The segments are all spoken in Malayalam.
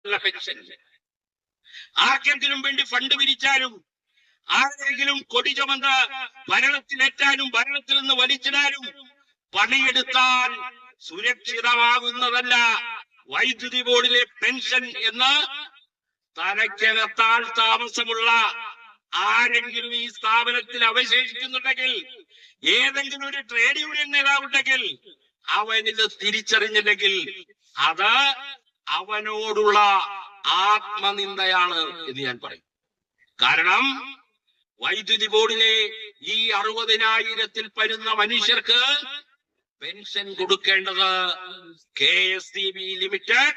പെൻഷൻ. ആർക്കെങ്കിലും വേണ്ടി ഫണ്ട് പിരിച്ചാലും ആരെങ്കിലും കൊടി ചുമന്ന് ഭരണത്തിലേറ്റാനും ഭരണത്തിൽ നിന്ന് വലിച്ചിടാനും പണിയെടുത്താൽ സുരക്ഷിതമാകുന്നതല്ല വൈദ്യുതി ബോർഡിലെ പെൻഷൻ എന്ന് തലയ്ക്കകത്താൽ താമസമുള്ള ആരെങ്കിലും ഈ സ്ഥാപനത്തിൽ അവശേഷിക്കുന്നുണ്ടെങ്കിൽ, ഏതെങ്കിലും ഒരു ട്രേഡ് യൂണിയൻ നേതാവുണ്ടെങ്കിൽ, അവനിത് തിരിച്ചറിഞ്ഞില്ലെങ്കിൽ അത് അവനോടുള്ള ആത്മനിന്ദയാണ് എന്ന് ഞാൻ പറയും. കാരണം വൈദ്യുതി ബോർഡിലെ ഈ 60,000-ൽ പരുന്ന മനുഷ്യർക്ക് പെൻഷൻ കൊടുക്കേണ്ടത് KSEB limited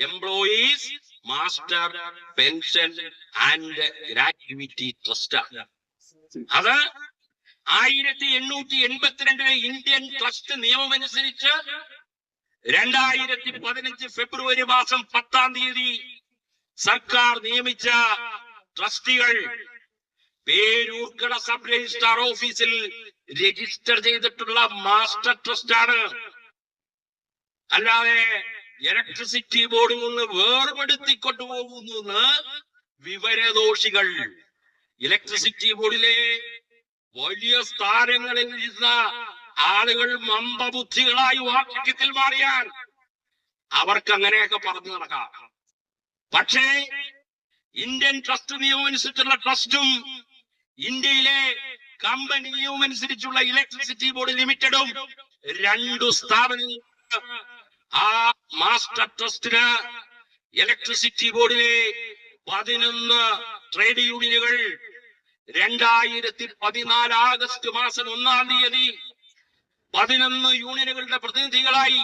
employees master pension and gratuity trust. അത് 1882 ഇന്ത്യൻ ട്രസ്റ്റ് നിയമമനുസരിച്ച് 2015 ഫെബ്രുവരി മാസം 10 സർക്കാർ നിയമിച്ച ട്രസ്റ്റികൾ പേരൂർക്കട സബ് രജിസ്ട്രാർ ഓഫീസിൽ രജിസ്റ്റർ ചെയ്തിട്ടുള്ള മാസ്റ്റർ ട്രസ്റ്റ് ആണ്. അല്ലാതെ ഇലക്ട്രിസിറ്റി ബോർഡിൽ നിന്ന് വേർപെടുത്തിക്കൊണ്ടുപോകുന്നു വിവരദോഷികൾ. ഇലക്ട്രിസിറ്റി ബോർഡിലെ വലിയ സ്ഥാനങ്ങളിൽ ഇരുന്ന ആളുകൾ മന്ദബുദ്ധികളായി വാർദ്ധക്യത്തിൽ മാറിയാൽ അവർക്ക് അങ്ങനെയൊക്കെ പറഞ്ഞു നടക്കാം. പക്ഷേ ഇന്ത്യൻ ട്രസ്റ്റ് നിയമം അനുസരിച്ചുള്ള ട്രസ്റ്റും ഇന്ത്യയിലെ കമ്പനി നിയമം അനുസരിച്ചുള്ള ഇലക്ട്രിസിറ്റി ബോർഡ് ലിമിറ്റഡും രണ്ടു സ്ഥാപനങ്ങൾ. ആ മാസ്റ്റർ ട്രസ്റ്റിന് ഇലക്ട്രിസിറ്റി ബോർഡിലെ 11 ട്രേഡ് യൂണിയനുകൾ 2014 ആഗസ്റ്റ് മാസം 1 11 യൂണിയനുകളുടെ പ്രതിനിധികളായി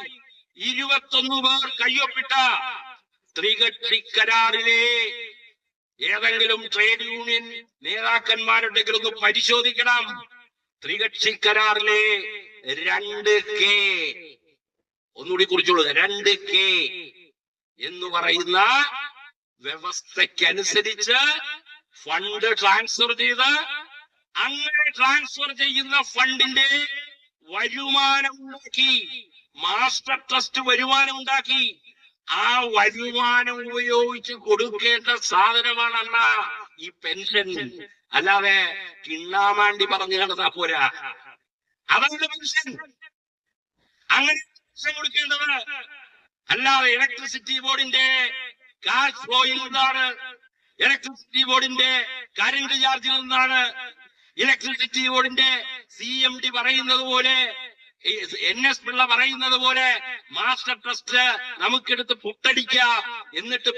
21 പേർ കയ്യൊപ്പിട്ട ത്രികക്ഷി കരാറിലെ ഏതെങ്കിലും ട്രേഡ് യൂണിയൻ നേതാക്കന്മാരുണ്ടെങ്കിൽ ഒന്ന് പരിശോധിക്കണം. ത്രികക്ഷി കരാറിലെ 2K, ഒന്നുകൂടി കുറിച്ചോളൂ, 2K എന്ന് പറയുന്ന വ്യവസ്ഥയ്ക്കനുസരിച്ച് ഫണ്ട് ട്രാൻസ്ഫർ ചെയ്ത് അങ്ങനെ ട്രാൻസ്ഫർ ചെയ്യുന്ന ഫണ്ടിന്റെ വരുമാനം ഉണ്ടാക്കി, മാസ്റ്റർ ട്രസ്റ്റ് വരുമാനം ഉണ്ടാക്കി, ആ വരുമാനം ഉപയോഗിച്ച് കൊടുക്കേണ്ട സാധനമാണ് ഈ പെൻഷൻ. അല്ലാതെ കിണ്ണാമാണ്ടി പറഞ്ഞു കിടന്നാ പോരാ. അതാണ് പെൻഷൻ. അങ്ങനെ പെൻഷൻ കൊടുക്കേണ്ടത്. അല്ലാതെ ഇലക്ട്രിസിറ്റി ബോർഡിന്റെ കാഷ് ഫ്ലോയിൽ നിന്നാണ്, ഇലക്ട്രിസിറ്റി ബോർഡിന്റെ കറന്റ് ചാർജിൽ നിന്നാണ്, ഇലക്ട്രിസിറ്റി ബോർഡിന്റെ CMD പറയുന്നത് പോലെ, NS പിള്ള പറയുന്നത് പോലെ മാസ്റ്റർ ട്രസ്റ്റ് നമുക്കെടുത്ത് പുട്ടടിക്കാം, എന്നിട്ട്